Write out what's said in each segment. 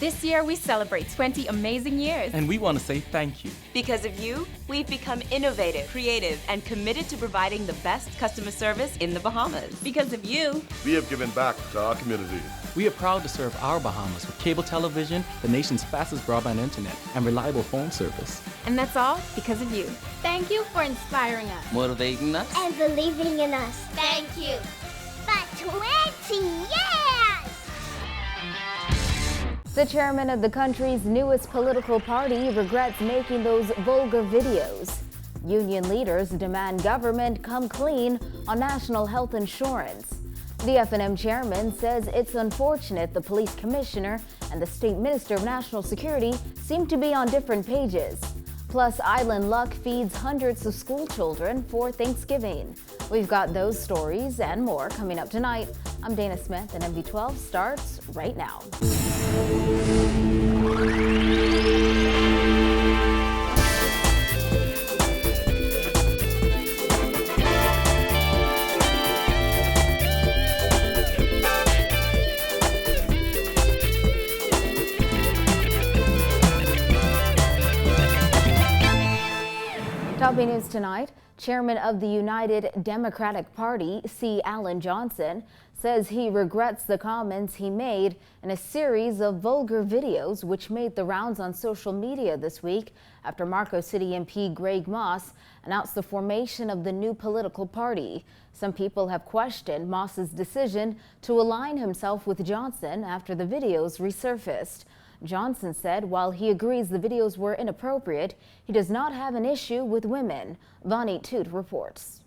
This year, we celebrate 20 amazing years. And we want to say thank you. Because of you, we've become innovative, creative, and committed to providing the best customer service in the Bahamas. Because of you, we have given back to our community. We are proud to serve our Bahamas with cable television, the nation's fastest broadband internet, and reliable phone service. And that's all because of you. Thank you for inspiring us, motivating us, and believing in us. Thank you. For 20 years! The chairman of the country's newest political party regrets making those vulgar videos. Union leaders demand government come clean on national health insurance. The F&M chairman says it's unfortunate the police commissioner and the state minister of national security seem to be on different pages. Plus, Island Luck feeds hundreds of school children for Thanksgiving. We've got those stories and more coming up tonight. I'm Dana Smith, and MV12 starts right now. Topping news tonight, Chairman of the United Democratic Party, C. Alan Johnson, says he regrets the comments he made in a series of vulgar videos which made the rounds on social media this week after Marco City MP Greg Moss announced the formation of the new political party. Some people have questioned Moss's decision to align himself with Johnson after the videos resurfaced. Johnson said while he agrees the videos were inappropriate, he does not have an issue with women. Vonnie Toot reports.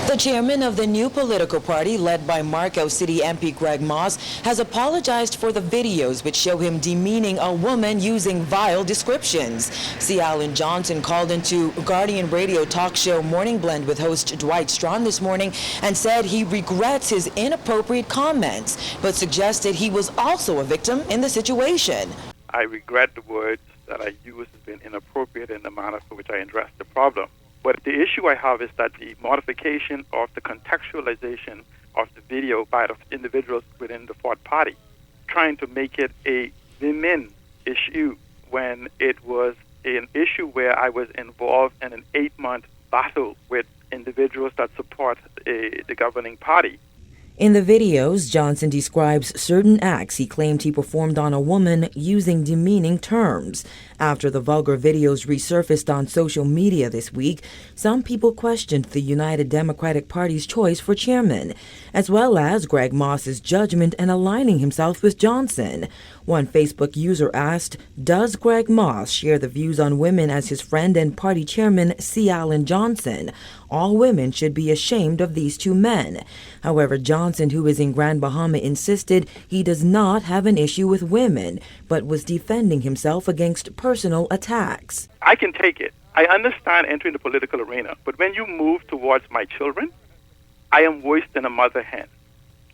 The chairman of the new political party, led by Marco City MP Greg Moss, has apologized for the videos which show him demeaning a woman using vile descriptions. C. Alan Johnson called into Guardian Radio talk show Morning Blend with host Dwight Strawn this morning and said he regrets his inappropriate comments, but suggested he was also a victim in the situation. I regret the words that I used as being inappropriate in the manner for which I addressed the problem. But the issue I have is that the modification of the contextualization of the video by the individuals within the Ford Party, trying to make it a women issue when it was an issue where I was involved in an 8-month battle with individuals that support the governing party. In the videos, Johnson describes certain acts he claimed he performed on a woman using demeaning terms. After the vulgar videos resurfaced on social media this week, some people questioned the United Democratic Party's choice for chairman, as well as Greg Moss's judgment in aligning himself with Johnson. One Facebook user asked, does Greg Moss share the views on women as his friend and party chairman C. Alan Johnson? All women should be ashamed of these two men. However, Johnson, who is in Grand Bahama, insisted he does not have an issue with women, but was defending himself against personal attacks. I can take it. I understand entering the political arena, but when you move towards my children, I am worse than a mother hen.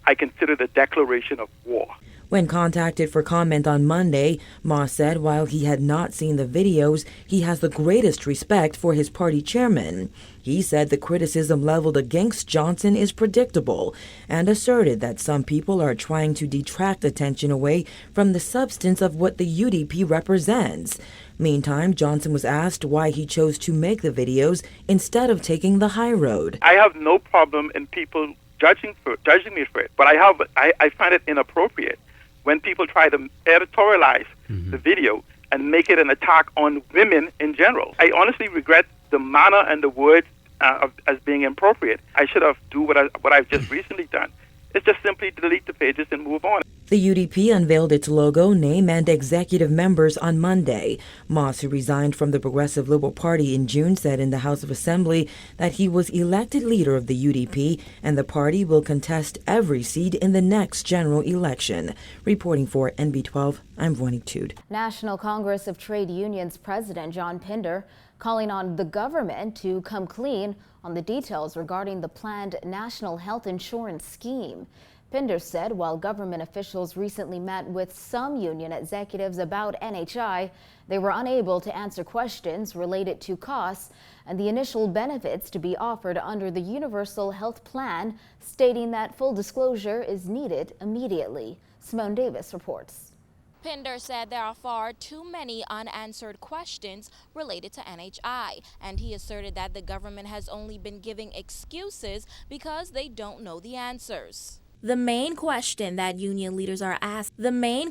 I consider the declaration of war. When contacted for comment on Monday, Moss said while he had not seen the videos, he has the greatest respect for his party chairman. He said the criticism leveled against Johnson is predictable and asserted that some people are trying to detract attention away from the substance of what the UDP represents. Meantime, Johnson was asked why he chose to make the videos instead of taking the high road. I have no problem in people judging me for it, but I find it inappropriate when people try to editorialize the video and make it an attack on women in general. I honestly regret the manner and the words as being inappropriate. I should have do what I've just recently done. It's just simply delete the pages and move on. The UDP unveiled its logo, name, and executive members on Monday. Moss, who resigned from the Progressive Liberal Party in June, said in the House of Assembly that he was elected leader of the UDP and the party will contest every seat in the next general election. Reporting for NB12, I'm Vonnie Toot. National Congress of Trade Unions President John Pinder calling on the government to come clean on the details regarding the planned national health insurance scheme. Pinder said while government officials recently met with some union executives about NHI, they were unable to answer questions related to costs and the initial benefits to be offered under the Universal Health Plan, stating that full disclosure is needed immediately. Simone Davis reports. Pinder said there are far too many unanswered questions related to NHI, and he asserted that the government has only been giving excuses because they don't know the answers. The main question that union leaders are asking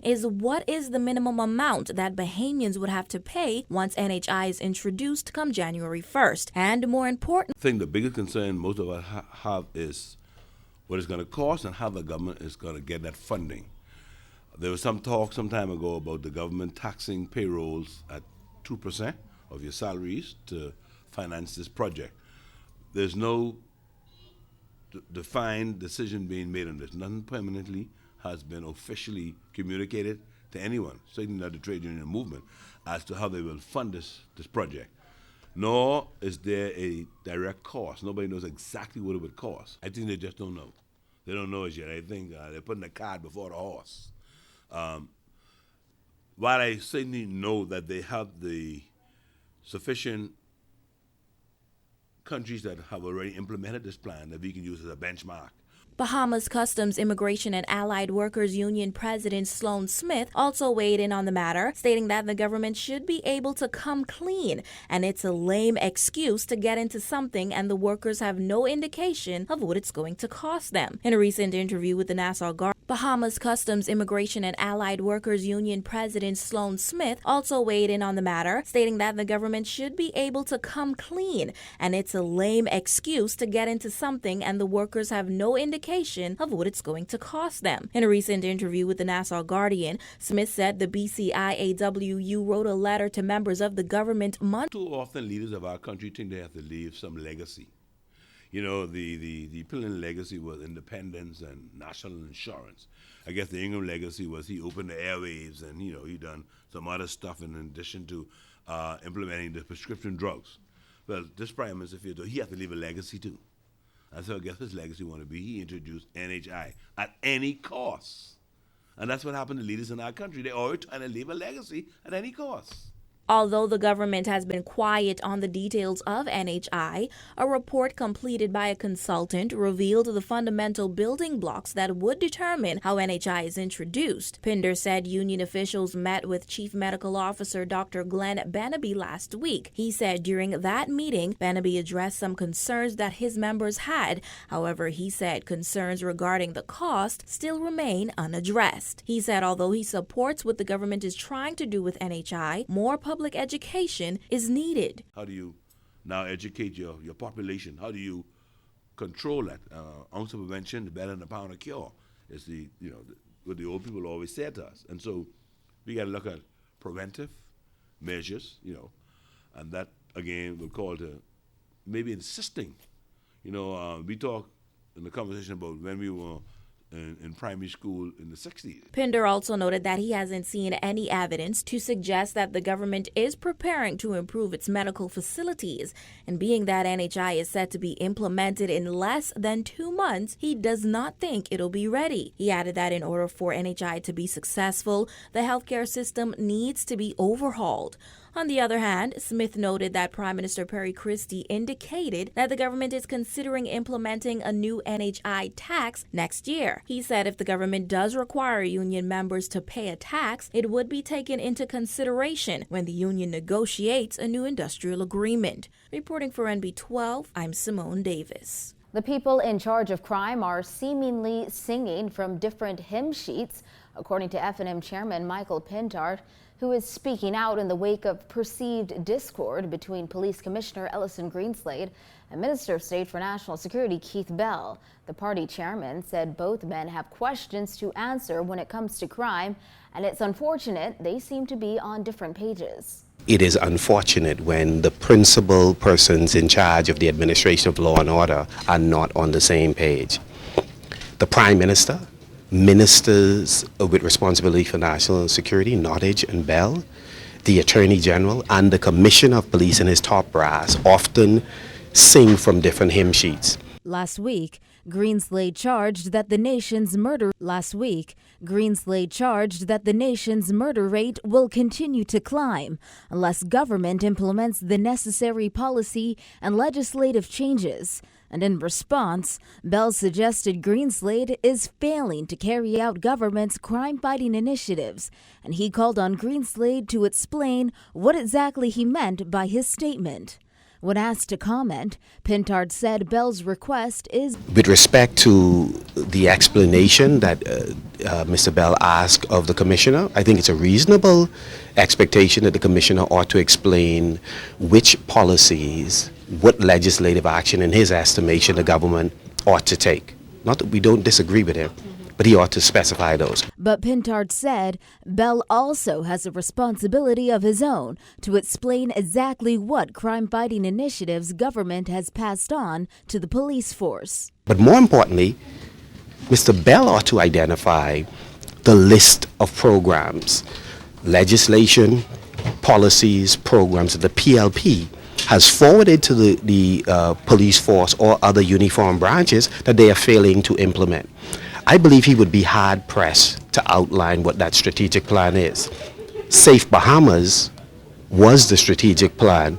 is what is the minimum amount that Bahamians would have to pay once NHI is introduced come January 1st, and more important, I think the biggest concern most of us have is what it's going to cost and how the government is going to get that funding. There was some talk some time ago about the government taxing payrolls at 2% of your salaries to finance this project. There's no defined decision being made on this. Nothing permanently has been officially communicated to anyone, certainly not the trade union movement, as to how they will fund this project. Nor is there a direct cost. Nobody knows exactly what it would cost. I think they just don't know. They don't know it yet. I think they're putting the cart before the horse. While I certainly know that they have the sufficient countries that have already implemented this plan that we can use as a benchmark. Bahamas Customs, Immigration and Allied Workers Union President Sloan Smith also weighed in on the matter, stating that the government should be able to come clean, and it's a lame excuse to get into something and the workers have no indication of what it's going to cost them. In a recent interview with the Nassau Guardian, Bahamas Customs, Immigration and Allied Workers Union President Sloan Smith also weighed in on the matter, stating that the government should be able to come clean, and it's a lame excuse to get into something and the workers have no indication of what it's going to cost them. In a recent interview with the Nassau Guardian, Smith said the BCIAWU wrote a letter to members of the government months. Too often leaders of our country think they have to leave some legacy. You know, the Pillen legacy was independence and national insurance. I guess the Ingram legacy was he opened the airwaves and, you know, he done some other stuff in addition to implementing the prescription drugs. Well, this Prime Minister, he has to leave a legacy too. And so I guess his legacy want to be he introduced NHI at any cost. And that's what happened to leaders in our country. They're always trying to leave a legacy at any cost. Although the government has been quiet on the details of NHI, a report completed by a consultant revealed the fundamental building blocks that would determine how NHI is introduced. Pinder said union officials met with Chief Medical Officer Dr. Glenn Benaby last week. He said during that meeting, Benaby addressed some concerns that his members had. However, he said concerns regarding the cost still remain unaddressed. He said although he supports what the government is trying to do with NHI, more public education is needed. How do you now educate your population? How do you control that? Ounce of prevention, the better than a pound of cure, is what the old people always said to us. And so we got to look at preventive measures, and that again will call to maybe insisting. We talk in the conversation about when we were in primary school in the 60s. Pinder also noted that he hasn't seen any evidence to suggest that the government is preparing to improve its medical facilities. And being that NHI is set to be implemented in less than 2 months, he does not think it'll be ready. He added that in order for NHI to be successful, the healthcare system needs to be overhauled. On the other hand, Smith noted that Prime Minister Perry Christie indicated that the government is considering implementing a new NHI tax next year. He said if the government does require union members to pay a tax, it would be taken into consideration when the union negotiates a new industrial agreement. Reporting for NB12, I'm Simone Davis. The people in charge of crime are seemingly singing from different hymn sheets, according to F&M Chairman Michael Pintard, who is speaking out in the wake of perceived discord between Police Commissioner Ellison Greenslade and Minister of State for National Security Keith Bell. The party chairman said both men have questions to answer when it comes to crime, and it's unfortunate they seem to be on different pages. It is unfortunate when the principal persons in charge of the administration of law and order are not on the same page. The Prime Minister, ministers with responsibility for national security, Nottage and Bell, the Attorney General, and the Commissioner of Police and his top brass often sing from different hymn sheets. Last week, Greenslade charged that the nation's murder rate will continue to climb unless government implements the necessary policy and legislative changes. And in response, Bell suggested Greenslade is failing to carry out government's crime-fighting initiatives, and he called on Greenslade to explain what exactly he meant by his statement. When asked to comment, Pintard said Bell's request is... With respect to the explanation that Mr. Bell asked of the commissioner, I think it's a reasonable expectation that the commissioner ought to explain which policies, what legislative action, in his estimation, the government ought to take. Not that we don't disagree with him, but he ought to specify those. But Pintard said Bell also has a responsibility of his own to explain exactly what crime-fighting initiatives government has passed on to the police force. But more importantly, Mr. Bell ought to identify the list of programs, legislation, policies, programs that the PLP has forwarded to the police force or other uniform branches that they are failing to implement. I believe he would be hard-pressed to outline what that strategic plan is. Safe Bahamas was the strategic plan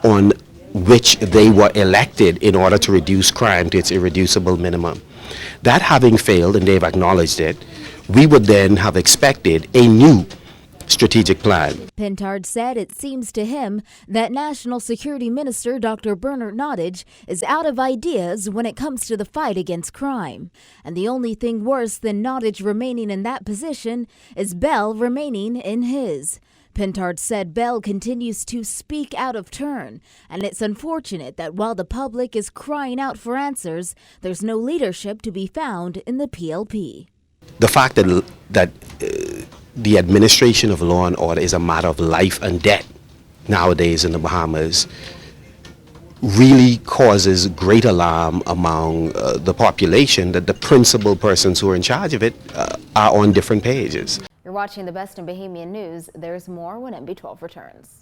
on which they were elected in order to reduce crime to its irreducible minimum. That having failed, and they've acknowledged it, we would then have expected a new strategic plan. Pintard said it seems to him that National Security Minister Dr. Bernard Nottage is out of ideas when it comes to the fight against crime. And the only thing worse than Nottage remaining in that position is Bell remaining in his. Pintard said Bell continues to speak out of turn, and it's unfortunate that while the public is crying out for answers, there's no leadership to be found in the PLP. The fact that the administration of law and order is a matter of life and death nowadays in the Bahamas really causes great alarm among the population that the principal persons who are in charge of it are on different pages. You're watching the best in Bahamian news. There's more when MB12 returns.